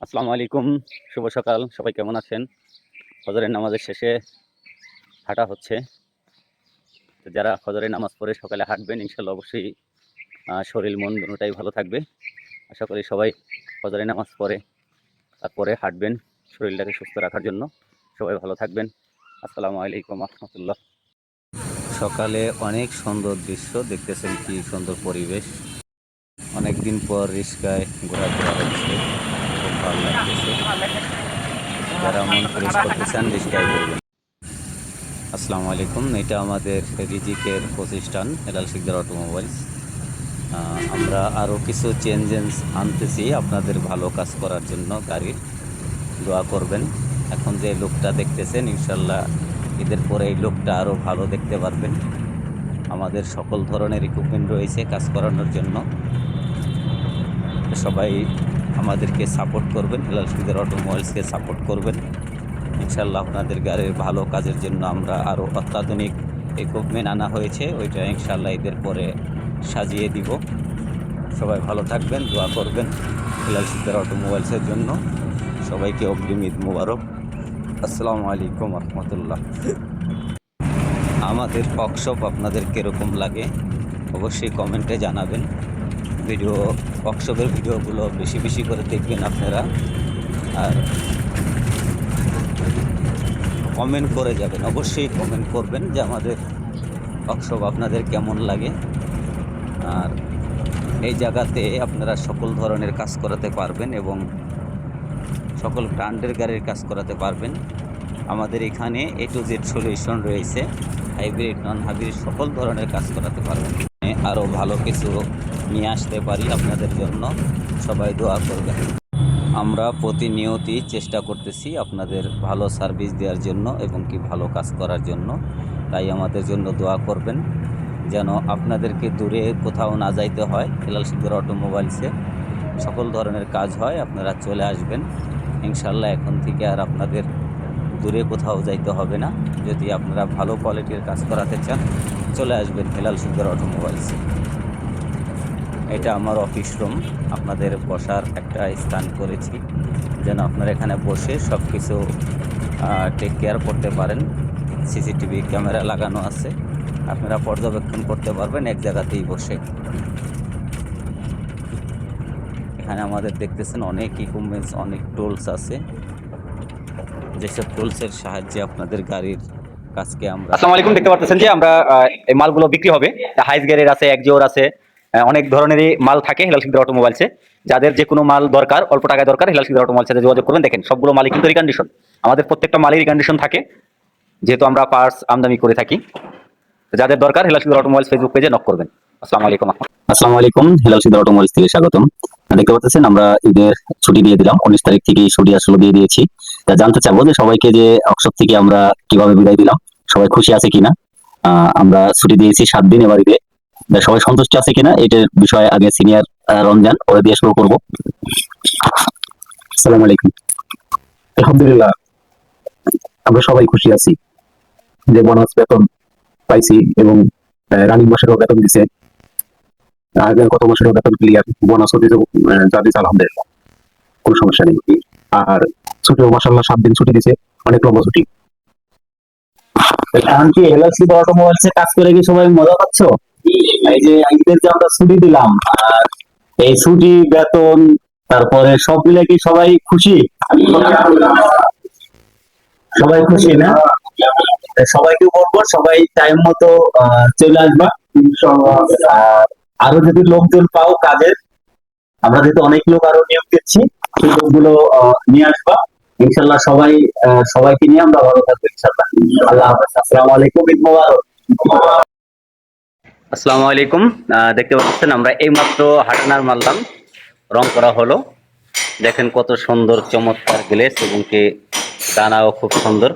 আসসালামু আলাইকুম, শুভ সকাল। সবাই কেমন আছেন? ফজরের নামাজের শেষে হাঁটা হচ্ছে। তো যারা ফজরের নামাজ পড়ে সকালে হাঁটবেন ইনশাআল্লাহ অবশ্যই শরীর মন দুটোটাই ভালো থাকবে। আশা করি সবাই ফজরের নামাজ পড়ে তারপরে হাঁটবেন শরীরটাকে সুস্থ রাখার জন্য। সবাই ভালো থাকবেন। আসসালামু আলাইকুম রাহমাতুল্লাহ। সকালে অনেক সুন্দর দৃশ্য দেখতেছেন, কি সুন্দর পরিবেশ। অনেকদিন পর রিস্কায় ঘোরাফেরা হচ্ছে, খুব ভালো লাগতেছে। যারা মন ফ্রেশ করতে চান রিস্কায় ঘুরবেন। আসসালামু আলাইকুম, এটা আমাদের রিজিকের প্রতিষ্ঠান হেলাল শিকদার অটোমোবাইলস। আমরা আরও কিছু চেঞ্জেস আনতেছি আপনাদের ভালো কাজ করার জন্য। গাড়ির দোয়া করবেন। এখন যে লুকটা দেখতেছেন ইনশাল্লাহ ঈদের পরে এই লুকটা আরও ভালো দেখতে পারবেন। আমাদের সকল ধরনের ইকুইপমেন্ট রয়েছে কাজ করানোর জন্য। সবাই আমাদেরকে সাপোর্ট করবেন, হেলাল শিকদার অটোমোবাইলসকে সাপোর্ট করবেন। ইনশাল্লাহ আপনাদের গাড়ির ভালো কাজের জন্য আমরা আরও অত্যাধুনিক ইকুইপমেন্ট আনা হয়েছে, ওইটা ইনশাল্লাহ ঈদের পরে সাজিয়ে দিব। সবাই ভালো থাকবেন, দোয়া করবেন হেলাল শিকদার অটোমোবাইলসের জন্য। সবাইকে অগ্রিম ঈদ মুবারক। আসসালামু আলাইকুম রহমতুল্লাহ। আমাদের ওয়ার্কশপ আপনাদের কীরকম লাগে অবশ্যই কমেন্টে জানাবেন। ওয়ার্কশপের ভিডিওগুলো বেশি বেশি করে দেখবেন আপনারা, আর কমেন্ট করে যাবেন। অবশ্যই কমেন্ট করবেন যে আমাদের ওয়ার্কশপ আপনাদের কেমন লাগে। আর এই জায়গাতে আপনারা সকল ধরনের কাজ করাতে পারবেন এবং সকল ব্র্যান্ডের গাড়ির কাজ করাতে পারবেন। আমাদের এখানে A to Z সলিউশন রয়েছে, হাইব্রিড নন হাইব্রিড সকল ধরনের কাজ করাতে পারবেন। আরও ভালো কিছু নিয়ে আসতে পারি আপনাদের জন্য, সবাই দোয়া করবেন। আমরা প্রতিনিয়তই চেষ্টা করতেছি আপনাদের ভালো সার্ভিস দেওয়ার জন্য এবং কি ভালো কাজ করার জন্য। তাই আমাদের জন্য দোয়া করবেন যেন আপনাদেরকে দূরে কোথাও না যাইতে হয়। হেলাল শিকদার অটোমোবাইলসে সকল ধরনের কাজ হয়, আপনারা চলে আসবেন ইনশাল্লাহ। এখন থেকে আর আপনাদের দূরে কোথাও যাইতে হবে না। যদি আপনারা ভালো কোয়ালিটির কাজ করাতে চান চলে আসবেন হেলাল শিকদার অটোমোবাইলসে। এটা আমার অফিস রুম, আপনাদের বসার একটা স্থান করেছি যেন আপনারা এখানে বসে সব কিছু টেক কেয়ার করতে পারেন। সিসিটিভি ক্যামেরা লাগানো আছে, আপনারা পর্যবেক্ষণ করতে পারবেন এক জায়গাতেই বসে। এখানে আমাদের দেখতেছেন অনেক ইকুইপমেন্টস, অনেক টুলস আছে, যেসব টুলসের সাহায্যে আপনাদের গাড়ির কাজকে আমরা। আসসালামু আলাইকুম, দেখতে পাচ্ছেন যে আমরা এই মালগুলো বিক্রি হবে। হাইস গিয়ারের আছে, একজিওর আছে, অনেক ধরনেরই মাল থাকে হেলাল শিকদার অটোমোবাইলসে। যাদের যে কোনো মাল দরকার, অল্প টাকায় দরকার, হেলাল শিকদার অটোমোবাইলসে যোগাযোগ করবেন। দেখেন সবগুলো মালই কিন্তু রিকন্ডিশন, আমাদের প্রত্যেকটা মালের রিকন্ডিশন থাকে যেহেতু আমরা পার্টস আমদানি করে থাকি। যাদের দরকার হেলাল শিকদার অটোমোবাইলস ফেসবুক পেজে নক করবেন। আসসালামু আলাইকুম। আসসালামু আলাইকুম, হেলাল শিকদার অটোমোবাইলস থেকে স্বাগতম। দেখতে পাচ্ছেন আমরা ঈদের ছুটি দিয়ে দিলাম, 19 তারিখ থেকে ছুটি আসলে দিয়ে দিয়েছি। তা জানতে চাবো যে সবাইকে যে ওয়ার্কশপ থেকে আমরা কিভাবে বিদায় দিলাম, সবাই খুশি আছে কিনা। আমরা ছুটি দিয়েছি 7 দিন এবার ঈদে, সবাই সন্তুষ্ট আছে কিনা এটার বিষয়ে আগে সিনিয়র রমজান ওরা দিয়ে শুরু করবো। আসসালামু আলাইকুম। আলহামদুলিল্লাহ আমরা সবাই খুশি আছি যে বোনাস বেতন পাইছি এবং রানিং মাসেরও বেতন দিছে, আগের কত মাসেরও বেতন ক্লিয়ার, বোনাসও দিছে, যা দিছে আলহামদুলিল্লাহ কোনো সমস্যা নেই। আর ছুটিও মাশাআল্লাহ 7 দিন ছুটি দিছে, অনেক লম্বা ছুটি। এখন কি হেলাল শিকদার অটোমোবাইলসে কাজ করে কি সবাই মজা পাচ্ছ? এই যে ঈদের যে আমরা ছুটি দিলাম, আর এই ছুটি বেতন তারপরে সব মিলে কি সবাই খুশি? সবাই খুশি না? সবাইকে বলবো সবাই টাইম মতো চলে আসবা। আর আরো যদি লোকজন পাও কাজের, আমরা যেহেতু অনেক লোক আরো নিয়োগ দিচ্ছি, সেই লোকগুলো নিয়ে আসবা ইনশাল্লাহ। সবাইকে নিয়ে আমরা ভালো থাকবো ইনশাল্লাহ। আল্লাহ হাফেজ, আসসালামু আলাইকুম, ঈদ মোবারক। আসসালামু আলাইকুম, দেখতে পাচ্ছেন আমরা এইমাত্র হাটানার মারলাম, রং করা হলো। দেখেন কত সুন্দর চমৎকার গ্লেস এবং কি ডানাও খুব সুন্দর।